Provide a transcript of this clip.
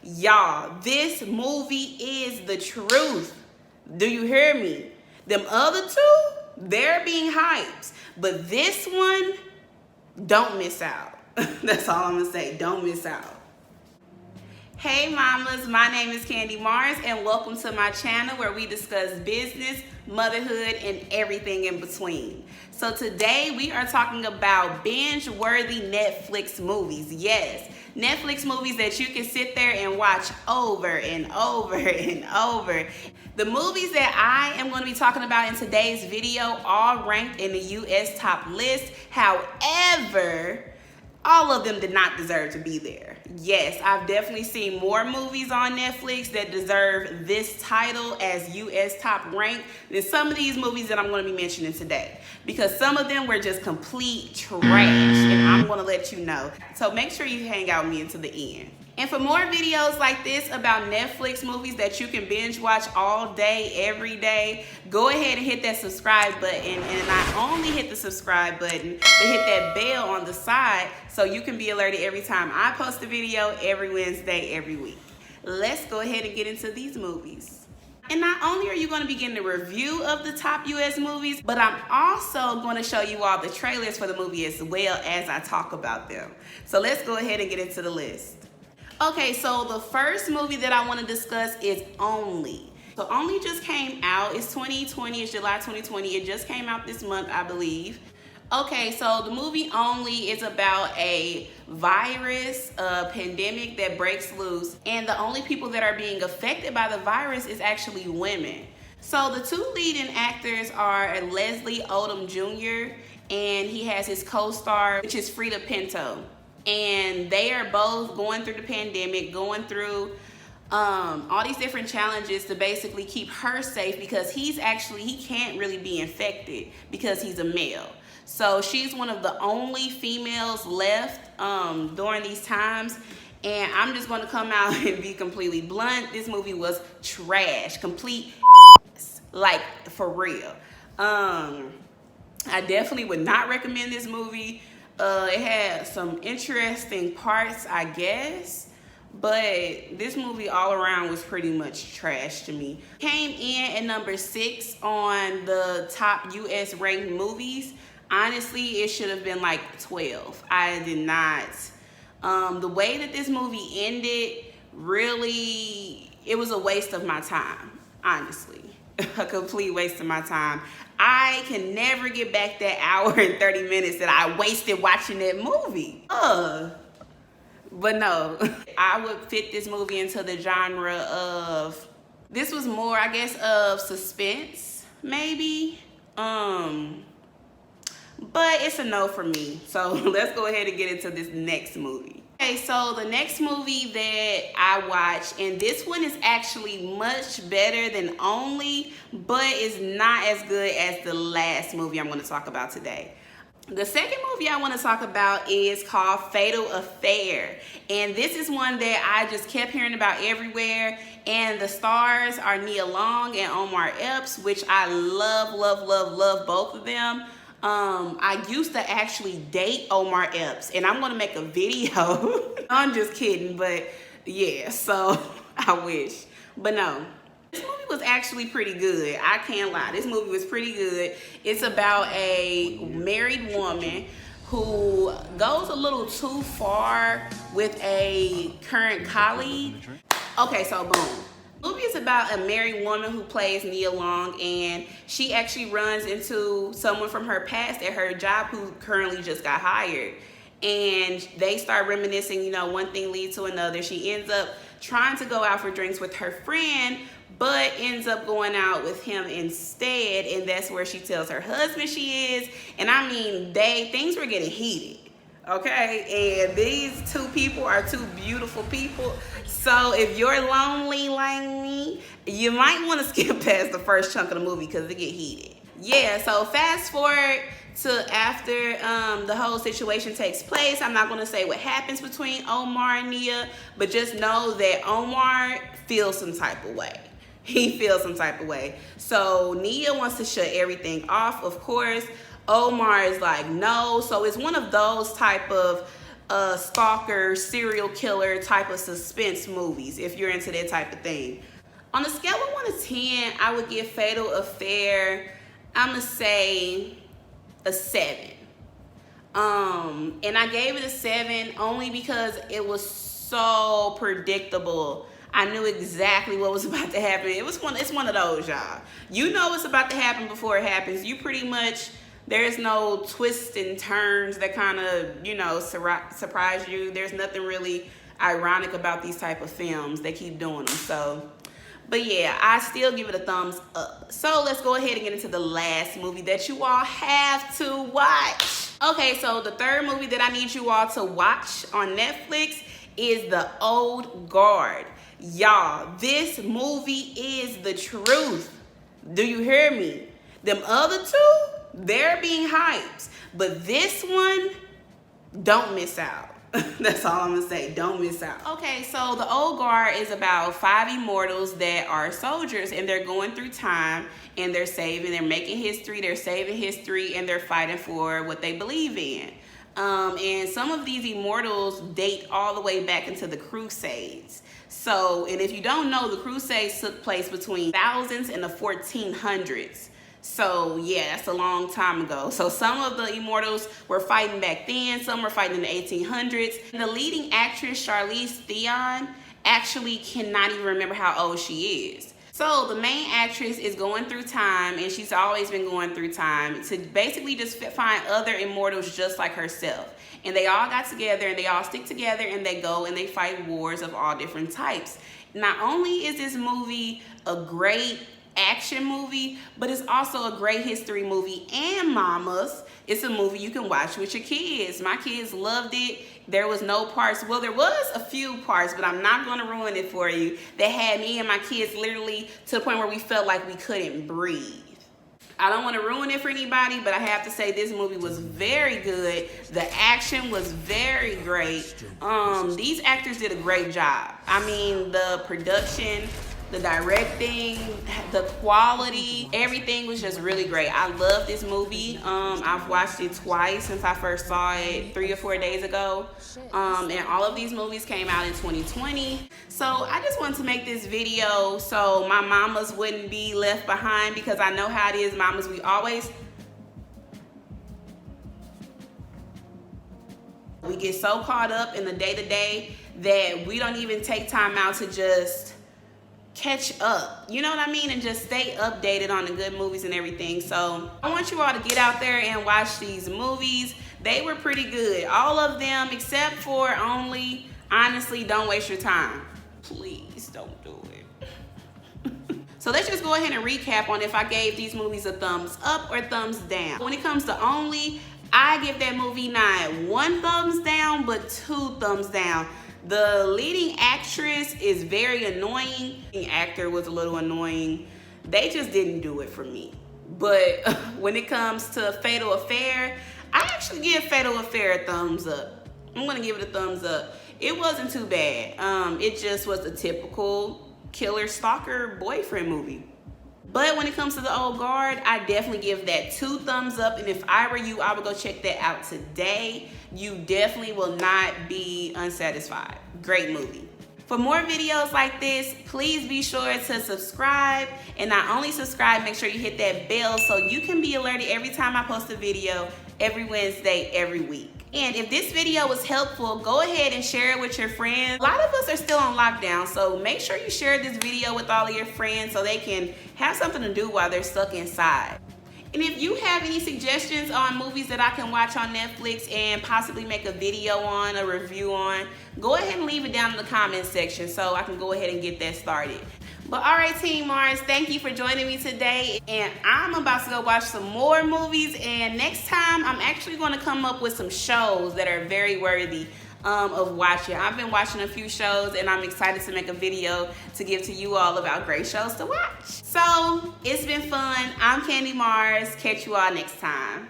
Y'all, this movie is the truth. Do you hear me? Them other two, they're being hyped. But this one, don't miss out. That's all I'm gonna say, don't miss out. Hey mamas, my name is Kandi Mars and welcome to my channel where we discuss business, motherhood, and everything in between. So today we are talking about binge-worthy Netflix movies. Yes, Netflix movies that you can sit there and watch over and over and over. The movies that I am going to be talking about in today's video all ranked in the US top list. However, all of them did not deserve to be there. Yes, I've definitely seen more movies on Netflix that deserve this title as US top ranked than some of these movies that I'm going to be mentioning today. Because some of them were just complete trash, and I'm going to let you know. So make sure you hang out with me until the end. And for more videos like this about Netflix movies that you can binge watch all day, every day, go ahead and hit that subscribe button. And not only hit the subscribe button, but hit that bell on the side so you can be alerted every time I post a video every Wednesday, every week. Let's go ahead and get into these movies. And not only are you going to be getting a review of the top US movies, but I'm also going to show you all the trailers for the movie as well as I talk about them. So let's go ahead and get into the list. Okay, so the first movie that I want to discuss is Only. So Only just came out. It's 2020. It's July 2020. It just came out this month, I believe. Okay, so the movie Only is about a virus, a pandemic that breaks loose, and the only people that are being affected by the virus is actually women. So the two leading actors are Leslie Odom Jr. and he has his co-star, which is Frida Pinto. And they are both going through the pandemic, going through all these different challenges to basically keep her safe because he can't really be infected because he's a male. So she's one of the only females left during these times. And I'm just going to come out and be completely blunt. This movie was trash, complete like for real. I definitely would not recommend this movie. It had some interesting parts, I guess, but this movie all around was pretty much trash to me. Came in at number 6 on the top US ranked movies. Honestly, it should have been like 12. I did not. The way that this movie ended, really, it was a waste of my time, honestly. A complete waste of my time. I can never get back that hour and 30 minutes that I wasted watching that movie. But no, I would fit this movie into the genre of, this was more, I guess, of suspense, maybe. But it's a no for me. So let's go ahead and get into this next movie. Okay, so the next movie that I watched, and this one is actually much better than Only, but it's not as good as the last movie I'm going to talk about today. The second movie I want to talk about is called Fatal Affair, and this is one that I just kept hearing about everywhere, and the stars are Nia Long and Omar Epps, which I love, love, love, love both of them. I used to actually date Omar Epps, and I'm gonna make a video. I'm just kidding, but yeah, so I wish. But no, this movie was actually pretty good. I can't lie, this movie was pretty good. It's about a married woman who goes a little too far with a current colleague. Okay, so boom. The movie is about a married woman who plays Nia Long, and she actually runs into someone from her past at her job who currently just got hired. And they start reminiscing, you know, one thing leads to another. She ends up trying to go out for drinks with her friend, but ends up going out with him instead, and that's where she tells her husband she is. And I mean, things were getting heated. Okay, and these two people are two beautiful people. So if you're lonely like me, you might want to skip past the first chunk of the movie because it get heated. Yeah, so fast forward to after the whole situation takes place. I'm not going to say what happens between Omar and Nia, but just know that Omar feels some type of way. He feels some type of way. So Nia wants to shut everything off, of course. Omar is like, no. So it's one of those type of stalker, serial killer type of suspense movies, if you're into that type of thing. On a scale of 1 to 10, I would give Fatal Affair, I'm gonna say a 7. And I gave it a 7 only because it was so predictable. I knew exactly what was about to happen. It's one of those, y'all. You know what's about to happen before it happens. You pretty much, there's no twists and turns that kind of, you know, surprise you. There's nothing really ironic about these type of films. They keep doing them. So, but yeah, I still give it a thumbs up. So let's go ahead and get into the last movie that you all have to watch. Okay, so the third movie that I need you all to watch on Netflix is The Old Guard. Y'all, this movie is the truth. Do you hear me? Them other two, they're being hyped. But this one, don't miss out. That's all I'm gonna say. Don't miss out. Okay, so The Old Guard is about 5 immortals that are soldiers, and they're going through time, and they're making history, they're saving history, and they're fighting for what they believe in. And some of these immortals date all the way back into the Crusades. So, and if you don't know, the Crusades took place between thousands and the 1400s. So yeah, that's a long time ago. So some of the immortals were fighting back then, some were fighting in the 1800s. And the leading actress, Charlize Theron, actually cannot even remember how old she is. So the main actress is going through time, and she's always been going through time to basically just find other immortals just like herself. And they all got together, and they all stick together, and they go and they fight wars of all different types. Not only is this movie a great action movie, but it's also a great history movie. And mamas, it's a movie you can watch with your kids. My kids loved it. There was no parts, well, there was a few parts, but I'm not going to ruin it for you, that had me and my kids literally to the point where we felt like we couldn't breathe. I don't want to ruin it for anybody, but I have to say this movie was very good. The action was very great. These actors did a great job. I mean, the production, the directing, the quality, everything was just really great. I love this movie. I've watched it twice since I first saw it 3 or 4 days ago. And all of these movies came out in 2020. So I just wanted to make this video so my mamas wouldn't be left behind, because I know how it is, mamas. We get so caught up in the day-to-day that we don't even take time out to just catch up, you know what I mean, and just stay updated on the good movies and everything. So I want you all to get out there and watch these movies. They were pretty good, all of them, except for only, honestly, don't waste your time. Please don't do it. So let's just go ahead and recap on if I gave these movies a thumbs up or thumbs down. When it comes to Only, I give that movie not 1 thumbs down, but 2 thumbs down. The leading actress is very annoying. The actor was a little annoying. They just didn't do it for me. But when it comes to Fatal Affair, I actually give Fatal Affair a thumbs up. I'm gonna give it a thumbs up. It wasn't too bad. It just was a typical killer stalker boyfriend movie. But when it comes to The Old Guard, I definitely give that 2 thumbs up. And if I were you, I would go check that out today. You definitely will not be unsatisfied. Great movie. For more videos like this, please be sure to subscribe. And not only subscribe, make sure you hit that bell so you can be alerted every time I post a video, every Wednesday, every week. And if this video was helpful, go ahead and share it with your friends. A lot of us are still on lockdown, so make sure you share this video with all of your friends so they can have something to do while they're stuck inside. And if you have any suggestions on movies that I can watch on Netflix and possibly make a video on, a review on, go ahead and leave it down in the comment section so I can go ahead and get that started. But all right, Team Mars, thank you for joining me today. And I'm about to go watch some more movies. And next time, I'm actually going to come up with some shows that are very worthy of watching. I've been watching a few shows, and I'm excited to make a video to give to you all about great shows to watch. So it's been fun. I'm Kandi Mars. Catch you all next time.